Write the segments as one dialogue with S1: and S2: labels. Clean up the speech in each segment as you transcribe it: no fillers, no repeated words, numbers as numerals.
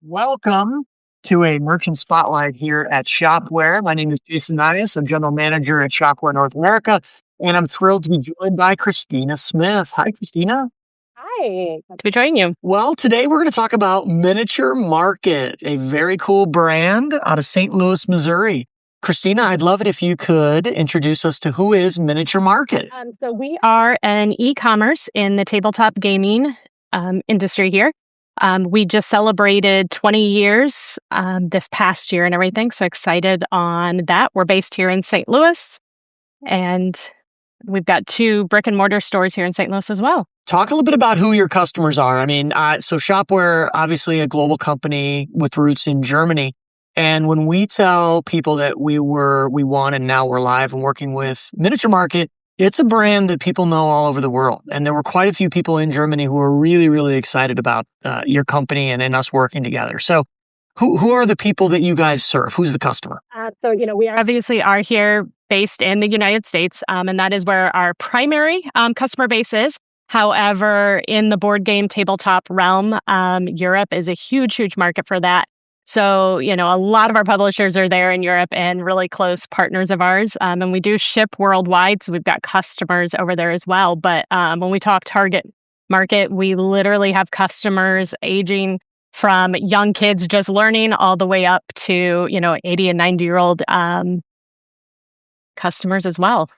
S1: Welcome to a merchant spotlight here at Shopware. My name is Jason Nias. I'm general manager at Shopware North America, and I'm thrilled to be joined by Christina Smith. Hi, Christina.
S2: Hi, glad to be joining you.
S1: Well, today we're going to talk about Miniature Market, a very cool brand out of St. Louis, Missouri. Christina, I'd love it if you could introduce us to who is Miniature Market.
S2: So we are an e-commerce in the tabletop gaming industry here. We just celebrated 20 years this past year and everything, so excited on that. We're based here in St. Louis, and we've got 2 brick and mortar stores here in St. Louis as well.
S1: Talk a little bit about who your customers are. I mean, so Shopware, obviously a global company with roots in Germany. And when we tell people that we won and now we're live and working with Miniature Market, it's a brand that people know all over the world. And there were quite a few people in Germany who were really, really excited about your company and us working together. So who are the people that you guys serve? Who's the customer?
S2: We obviously are here based in the United States, and that is where our primary customer base is. However, in the board game tabletop realm, Europe is a huge, huge market for that. So, a lot of our publishers are there in Europe and really close partners of ours. And we do ship worldwide, so we've got customers over there as well. But when we talk target market, we literally have customers aging from young kids just learning all the way up to, 80 and 90-year-old customers as well.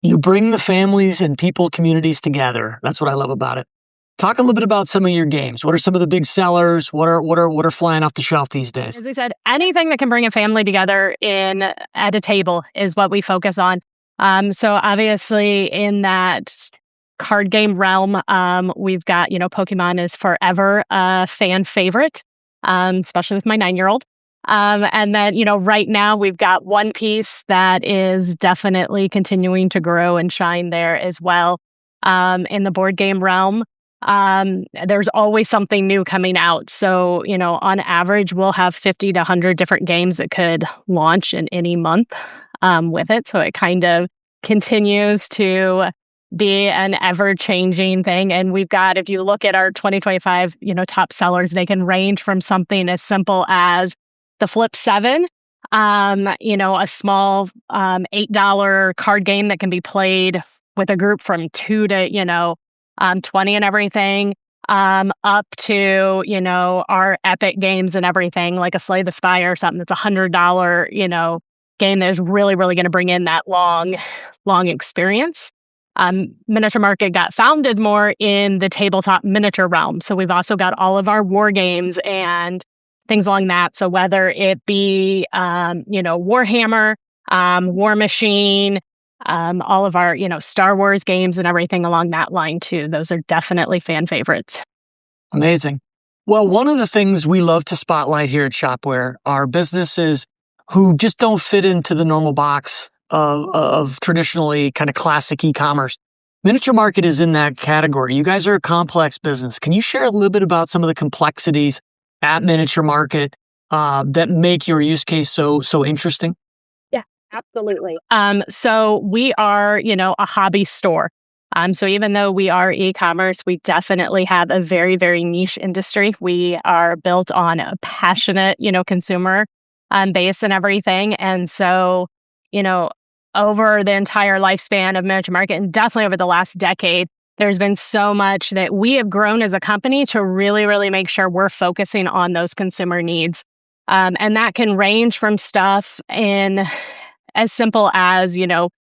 S1: You bring the families and people communities together. That's what I love about it. Talk a little bit about some of your games. What are some of the big sellers? What are flying off the shelf these days?
S2: As I said, anything that can bring a family together at a table is what we focus on. So obviously in that card game realm, we've got, Pokemon is forever a fan favorite, especially with my 9-year-old. And then, right now we've got One Piece that is definitely continuing to grow and shine there as well. In the board game realm, there's always something new coming out. So, on average, we'll have 50 to 100 different games that could launch in any month with it. So it kind of continues to be an ever-changing thing. And we've got, if you look at our 2025, top sellers, they can range from something as simple as the Flip 7, a small $8 card game that can be played with a group from 2 to, 20 and everything, up to, our epic games and everything, like a Slay the Spire or something that's $100, game that is really, really going to bring in that long experience. Miniature Market got founded more in the tabletop miniature realm. So we've also got all of our war games and things along that. So whether it be, Warhammer, War Machine, all of our, Star Wars games and everything along that line too. Those are definitely fan favorites.
S1: Amazing. Well, one of the things we love to spotlight here at Shopware are businesses who just don't fit into the normal box of traditionally kind of classic e-commerce. Miniature Market is in that category. You guys are a complex business. Can you share a little bit about some of the complexities at Miniature Market that make your use case so interesting?
S2: Yeah, absolutely. So we are, a hobby store. So even though we are e-commerce, we definitely have a very, very niche industry. We are built on a passionate, consumer base and everything. And so, over the entire lifespan of Miniature Market, and definitely over the last decade, there's been so much that we have grown as a company to really, really make sure we're focusing on those consumer needs. And that can range from stuff in as simple as,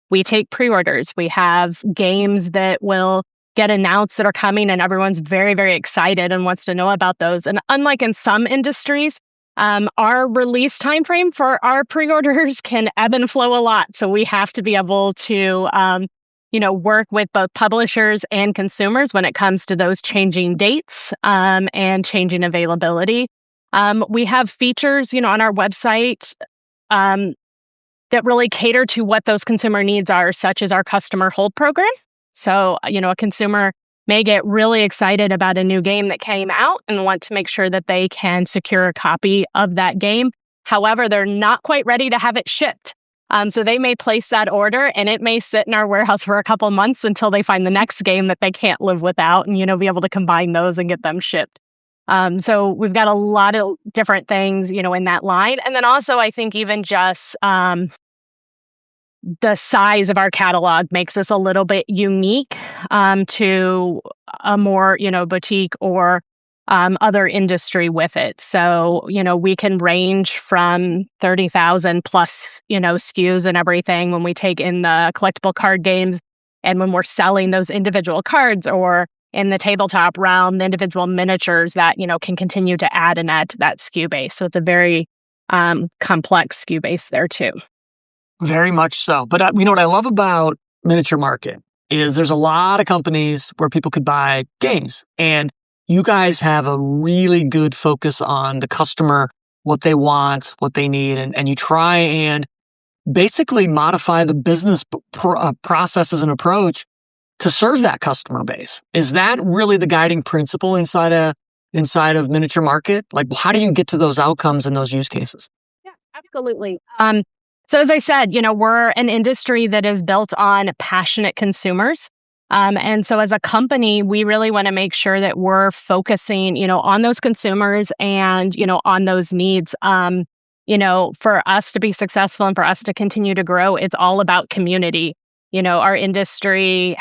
S2: we take pre-orders. We have games that will get announced that are coming and everyone's very, very excited and wants to know about those. And unlike in some industries, our release timeframe for our pre-orders can ebb and flow a lot. So we have to be able to, work with both publishers and consumers when it comes to those changing dates and changing availability. We have features, on our website that really cater to what those consumer needs are, such as our customer hold program. So, a consumer may get really excited about a new game that came out and want to make sure that they can secure a copy of that game. However, they're not quite ready to have it shipped. So they may place that order and it may sit in our warehouse for a couple months until they find the next game that they can't live without and, be able to combine those and get them shipped. So we've got a lot of different things, in that line. And then also, I think even just the size of our catalog makes us a little bit unique to a more, boutique or other industry with it. So, we can range from 30,000 plus, SKUs and everything when we take in the collectible card games and when we're selling those individual cards, or in the tabletop realm, the individual miniatures that, can continue to add and add to that SKU base. So it's a very complex SKU base there too.
S1: Very much so. But what I love about Miniature Market is there's a lot of companies where people could buy games, and you guys have a really good focus on the customer, what they want, what they need, and you try and basically modify the business processes and approach to serve that customer base. Is that really the guiding principle inside of Miniature Market? Like, how do you get to those outcomes and those use cases?
S2: Yeah, absolutely. So as I said, we're an industry that is built on passionate consumers. And so as a company, we really want to make sure that we're focusing, on those consumers and, on those needs. For us to be successful and for us to continue to grow, it's all about community. Our industry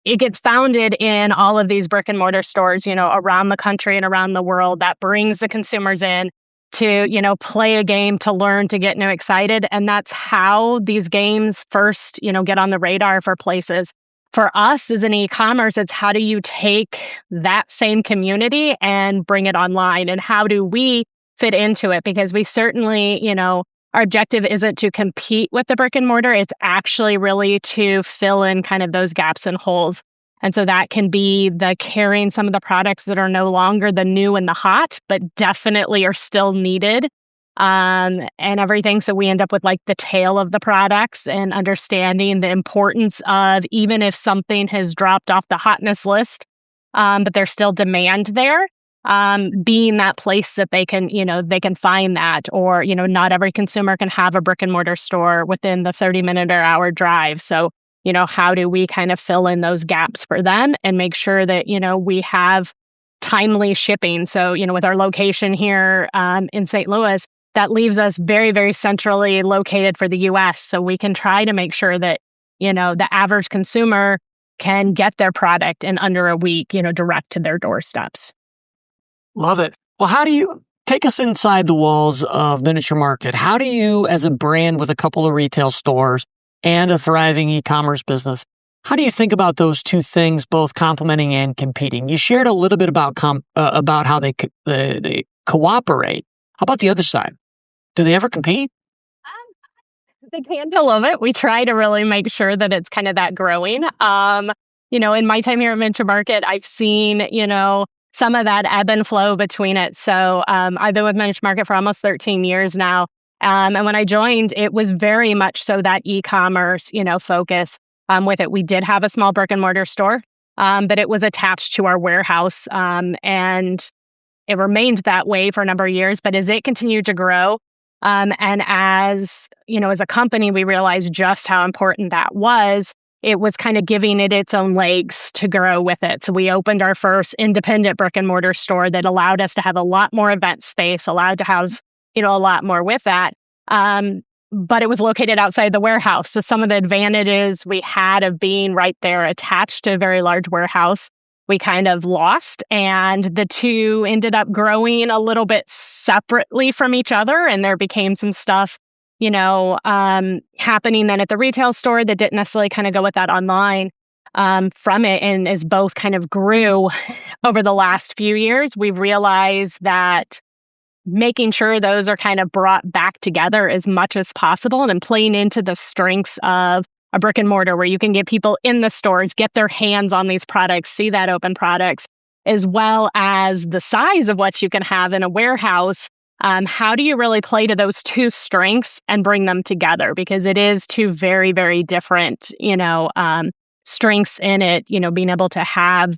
S2: it gets founded in all of these brick and mortar stores, around the country and around the world, that brings the consumers in to, play a game, to learn, to get excited. And that's how these games first, get on the radar for places. For us as an e-commerce, it's how do you take that same community and bring it online? And how do we fit into it? Because we certainly, our objective isn't to compete with the brick and mortar. It's actually really to fill in kind of those gaps and holes. And so that can be the carrying some of the products that are no longer the new and the hot, but definitely are still needed, and everything. So we end up with like the tail of the products and understanding the importance of, even if something has dropped off the hotness list, but there's still demand there, being that place that they can find that. Or, not every consumer can have a brick and mortar store within the 30-minute or hour drive. So, how do we kind of fill in those gaps for them and make sure that, we have timely shipping? So, with our location here in St. Louis, that leaves us very, very centrally located for the US. So we can try to make sure that, the average consumer can get their product in under a week, direct to their doorsteps.
S1: Love it. Well, how do you take us inside the walls of Miniature Market? How do you, as a brand with a couple of retail stores and a thriving e-commerce business, how do you think about those two things, both complementing and competing? You shared a little bit about how they cooperate. How about the other side? Do they ever compete?
S2: They can a little bit. We try to really make sure that it's kind of that growing. In my time here at Miniature Market, I've seen, some of that ebb and flow between it. So I've been with Miniature Market for almost 13 years now. And when I joined, it was very much so that e-commerce, focus with it. We did have a small brick and mortar store, but it was attached to our warehouse. And it remained that way for a number of years. But as it continued to grow, and as a company, we realized just how important that was. It was kind of giving it its own legs to grow with it. So we opened our first independent brick and mortar store that allowed us to have a lot more event space, allowed to have, a lot more with that. But it was located outside the warehouse. So some of the advantages we had of being right there attached to a very large warehouse, we kind of lost. And the two ended up growing a little bit separately from each other. And there became some stuff, happening then at the retail store that didn't necessarily kind of go with that online from it. And as both kind of grew over the last few years, we realized that making sure those are kind of brought back together as much as possible and playing into the strengths of a brick and mortar where you can get people in the stores, get their hands on these products, see that open products, as well as the size of what you can have in a warehouse. How do you really play to those two strengths and bring them together? Because it is two very, very different, strengths in it, being able to have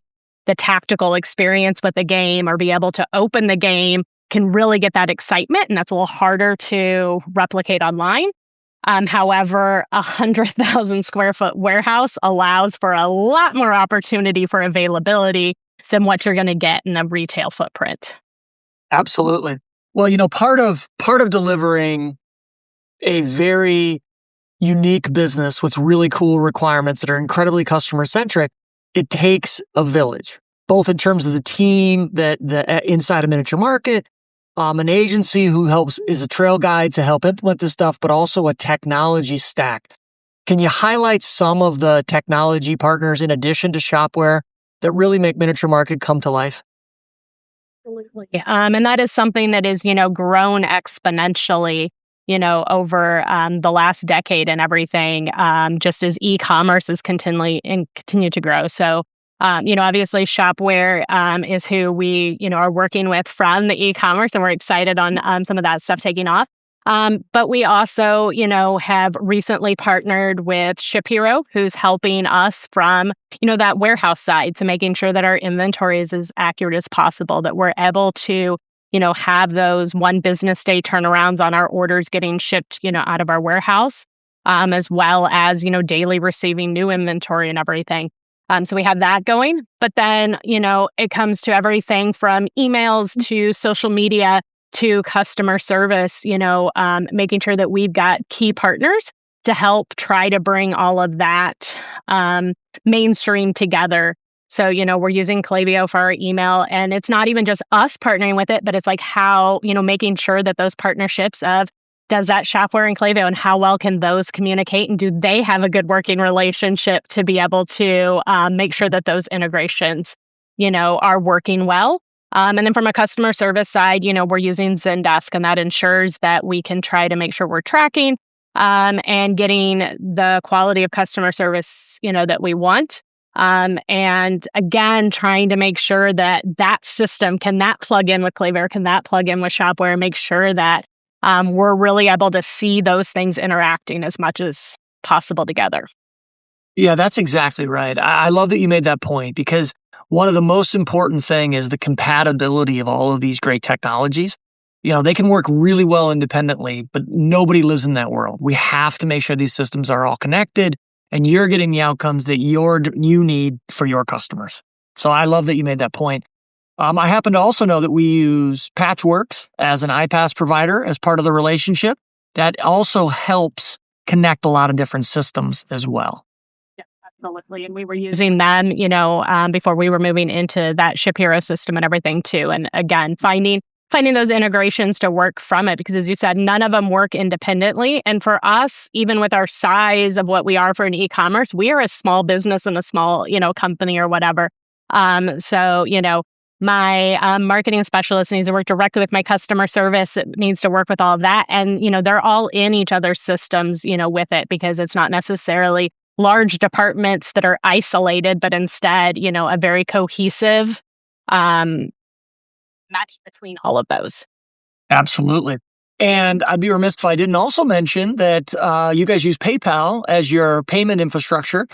S2: the tactical experience with the game or be able to open the game can really get that excitement. And that's a little harder to replicate online. However, 100,000 square foot warehouse allows for a lot more opportunity for availability. than what you're going to get in a retail footprint.
S1: Absolutely. Well, part of delivering a very unique business with really cool requirements that are incredibly customer centric, it takes a village, both in terms of the team that inside a miniature market, an agency who helps is a trail guide to help implement this stuff, but also a technology stack. Can you highlight some of the technology partners in addition to Shopware that really make Miniature Market come to life?
S2: Absolutely. And that is something that is, grown exponentially, over the last decade and everything, just as e-commerce is continually and continue to grow. So, obviously Shopware is who we, are working with from the e-commerce, and we're excited on some of that stuff taking off. But we also, have recently partnered with Ship Hero, who's helping us from, that warehouse side to making sure that our inventory is as accurate as possible, that we're able to, have those one business day turnarounds on our orders getting shipped, out of our warehouse, as well as, daily receiving new inventory and everything. So we have that going. But then, it comes to everything from emails to social media to customer service, making sure that we've got key partners to help try to bring all of that mainstream together. So, we're using Klaviyo for our email, and it's not even just us partnering with it, but it's like how, making sure that those partnerships of does that Shopware and Klaviyo and how well can those communicate, and do they have a good working relationship to be able to make sure that those integrations, are working well. And then from a customer service side, we're using Zendesk, and that ensures that we can try to make sure we're tracking and getting the quality of customer service, that we want. And again, trying to make sure that that system, can that plug in with Klaviyo, can that plug in with Shopware, and make sure that we're really able to see those things interacting as much as possible together.
S1: Yeah, that's exactly right. I love that you made that point because one of the most important thing is the compatibility of all of these great technologies. They can work really well independently, but nobody lives in that world. We have to make sure these systems are all connected and you're getting the outcomes that you need for your customers. So I love that you made that point. I happen to also know that we use Patchworks as an iPaaS provider as part of the relationship. That also helps connect a lot of different systems as well.
S2: Yeah, absolutely. And we were using them, before we were moving into that Ship Hero system and everything too. And again, finding those integrations to work from it, because as you said, none of them work independently. And for us, even with our size of what we are for an e-commerce, we are a small business and a small, company or whatever. So, my marketing specialist needs to work directly with my customer service. It needs to work with all of that. And, they're all in each other's systems, with it, because it's not necessarily large departments that are isolated, but instead, a very cohesive match between all of those.
S1: Absolutely. And I'd be remiss if I didn't also mention that you guys use PayPal as your payment infrastructure.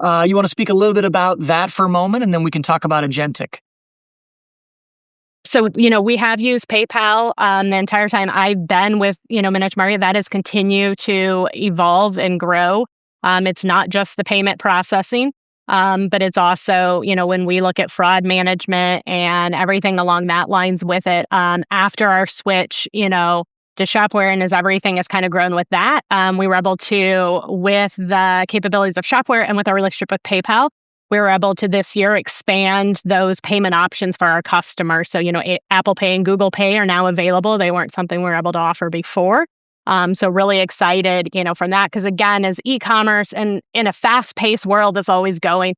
S1: You want to speak a little bit about that for a moment, and then we can talk about agentic.
S2: So, we have used PayPal the entire time I've been with, Miniature Market. That has continued to evolve and grow. It's not just the payment processing, but it's also, when we look at fraud management and everything along that lines with it. After our switch, to Shopware, and as everything has kind of grown with that, we were able to, with the capabilities of Shopware and with our relationship with PayPal, we were able to this year expand those payment options for our customers. So, Apple Pay and Google Pay are now available. They weren't something we were able to offer before. So really excited, from that, because again, as e-commerce and in a fast-paced world that's always going,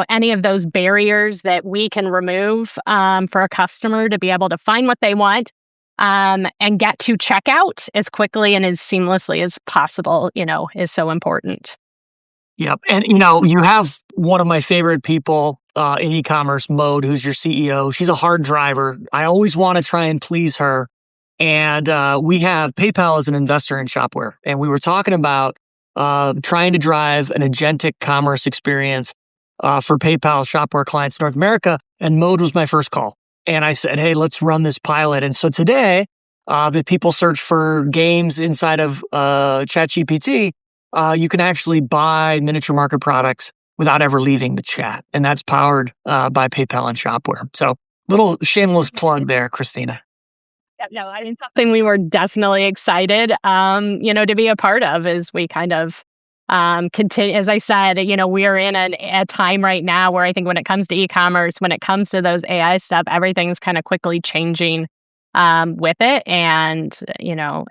S2: any of those barriers that we can remove for a customer to be able to find what they want and get to checkout as quickly and as seamlessly as possible, is so important.
S1: Yep. And, you have one of my favorite people in e-commerce, Mode, who's your CEO. She's a hard driver. I always want to try and please her. And we have PayPal as an investor in Shopware. And we were talking about trying to drive an agentic commerce experience for PayPal Shopware clients in North America. And Mode was my first call. And I said, hey, let's run this pilot. And so today, if people search for games inside of ChatGPT, you can actually buy Miniature Market products without ever leaving the chat. And that's powered by PayPal and Shopware. So little shameless plug there, Christina.
S2: Yeah, no, I mean, something we were definitely excited, to be a part of as we kind of continue. As I said, we are in a time right now where I think when it comes to e-commerce, when it comes to those AI stuff, everything's kind of quickly changing with it. And,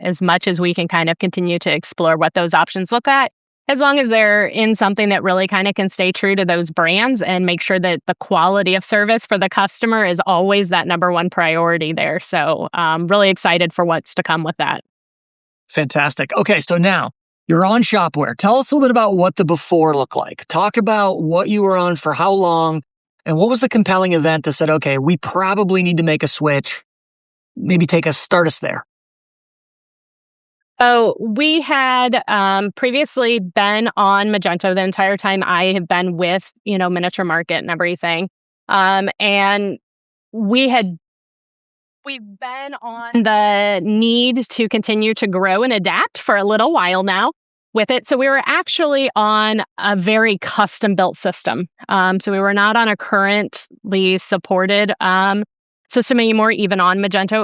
S2: as much as we can kind of continue to explore what those options look at, as long as they're in something that really kind of can stay true to those brands and make sure that the quality of service for the customer is always that number one priority there. So really excited for what's to come with that.
S1: Fantastic. Okay, so now you're on Shopware. Tell us a little bit about what the before looked like. Talk about what you were on for how long, and what was the compelling event that said, okay, we probably need to make a switch. Maybe start us there.
S2: So we had previously been on Magento the entire time I have been with, Miniature Market and everything. And we've been on the need to continue to grow and adapt for a little while now with it. So we were actually on a very custom built system. So we were not on a currently supported system anymore. Even on Magento,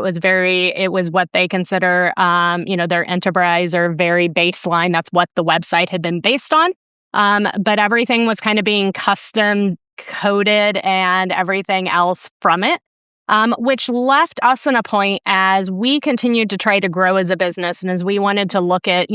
S2: it was what they consider, their enterprise or very baseline. That's what the website had been based on. But everything was kind of being custom coded and everything else from it. Which left us in a point as we continued to try to grow as a business and as we wanted to look at,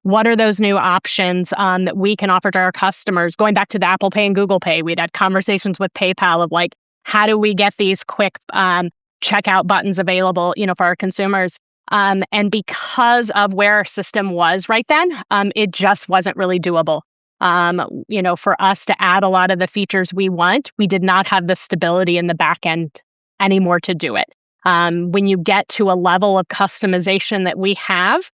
S2: what are those new options that we can offer to our customers? Going back to the Apple Pay and Google Pay, we'd had conversations with PayPal of like, how do we get these quick checkout buttons available, for our consumers? And because of where our system was right then, it just wasn't really doable. For us to add a lot of the features we want, we did not have the stability in the back end anymore to do it. When you get to a level of customization that we have,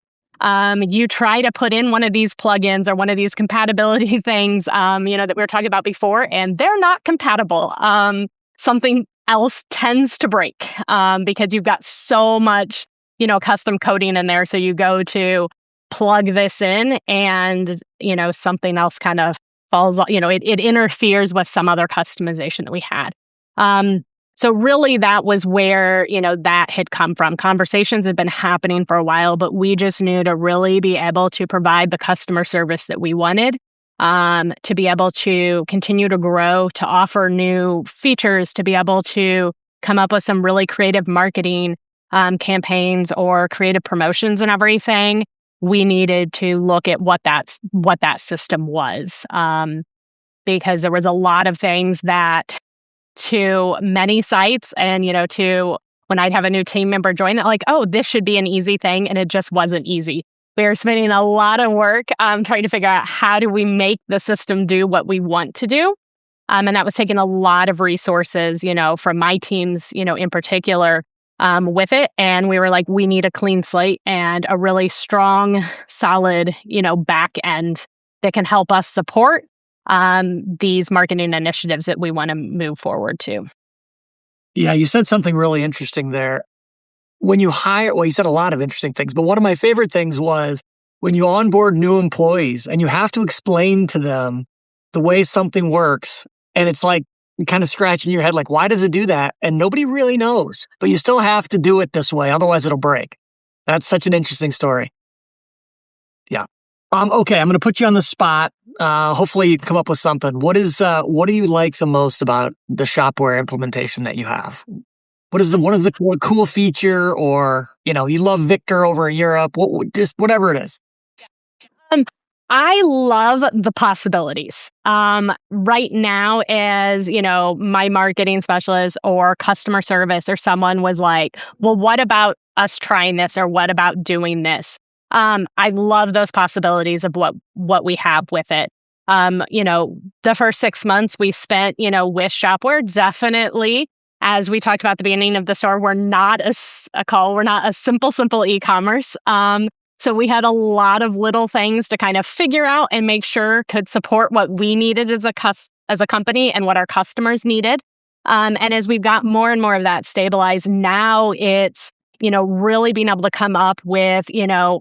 S2: you try to put in one of these plugins or one of these compatibility things, that we were talking about before, and they're not compatible. Something else tends to break because you've got so much, custom coding in there. So you go to plug this in and, something else kind of falls, it interferes with some other customization that we had. So really that was where, that had come from. Conversations had been happening for a while, but we just knew to really be able to provide the customer service that we wanted, to be able to continue to grow, to offer new features, to be able to come up with some really creative marketing campaigns or creative promotions and everything. We needed to look at what that system was, because there was a lot of things that to many sites and, to when I'd have a new team member join that like, oh, this should be an easy thing. And it just wasn't easy. We were spending a lot of work trying to figure out how do we make the system do what we want to do. And that was taking a lot of resources, from my teams, in particular, with it. And we were like, we need a clean slate and a really strong, solid, back end that can help us support these marketing initiatives that we want to move forward to.
S1: Yeah, you said something really interesting there. When you you said a lot of interesting things, but one of my favorite things was when you onboard new employees and you have to explain to them the way something works. And it's like kind of scratching your head, like, why does it do that? And nobody really knows, but you still have to do it this way. Otherwise it'll break. That's such an interesting story. Yeah. Okay, I'm going to put you on the spot. Hopefully you can come up with something. What do you like the most about the Shopware implementation that you have? What is the cool feature, or, you love Victor over in Europe, just whatever it is.
S2: I love the possibilities. Right now, as my marketing specialist or customer service or someone was like, well, what about us trying this, or what about doing this? I love those possibilities of what we have with it. The first 6 months we spent, with Shopware, definitely, as we talked about at the beginning of the store, we're not we're not a simple e-commerce. So we had a lot of little things to kind of figure out and make sure could support what we needed as a company and what our customers needed. And as we've got more and more of that stabilized, now it's, really being able to come up with,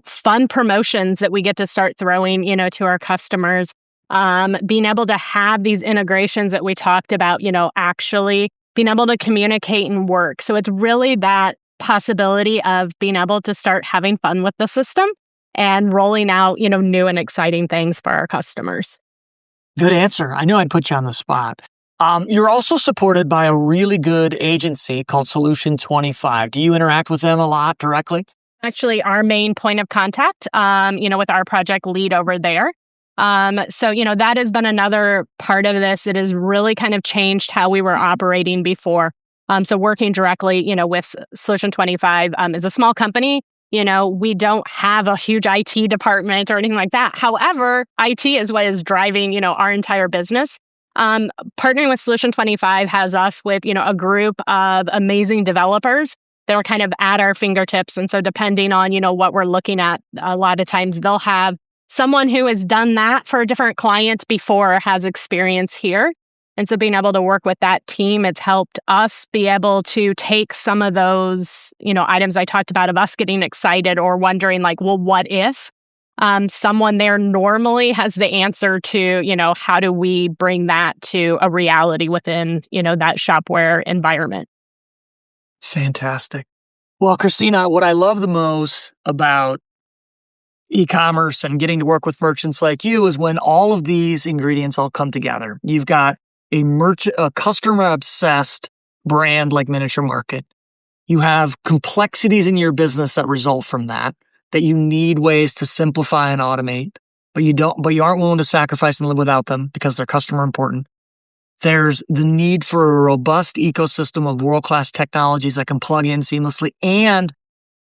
S2: fun promotions that we get to start throwing, to our customers being able to have these integrations that we talked about, actually being able to communicate and work. So it's really that possibility of being able to start having fun with the system and rolling out, new and exciting things for our customers.
S1: Good answer. I knew I'd put you on the spot. You're also supported by a really good agency called Solution 25. Do you interact with them a lot directly?
S2: Actually, our main point of contact, with our project lead over there. So, that has been another part of this. It has really kind of changed how we were operating before. So working directly, with Solution 25 is a small company. We don't have a huge IT department or anything like that. However, IT is what is driving, our entire business. Partnering with Solution 25 has us with, a group of amazing developers that are kind of at our fingertips. And so depending on, what we're looking at, a lot of times they'll have someone who has done that for a different client before, has experience here. And so being able to work with that team, it's helped us be able to take some of those, items I talked about of us getting excited or wondering like, well, what if someone there normally has the answer to, how do we bring that to a reality within, that Shopware environment?
S1: Fantastic. Well, Christina, what I love the most about e-commerce and getting to work with merchants like you is when all of these ingredients all come together. You've got a customer obsessed brand like Miniature Market. You have complexities in your business that result from that you need ways to simplify and automate, but you aren't willing to sacrifice and live without them because they're customer important. There's the need for a robust ecosystem of world-class technologies that can plug in seamlessly, and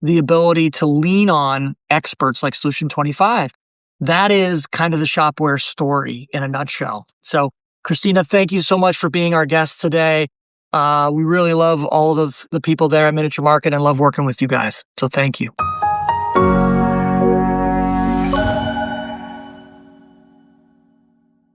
S1: the ability to lean on experts like Solution 25. That is kind of the Shopware story in a nutshell. So, Christina, thank you so much for being our guest today. We really love all of the people there at Miniature Market and love working with you guys. So thank you.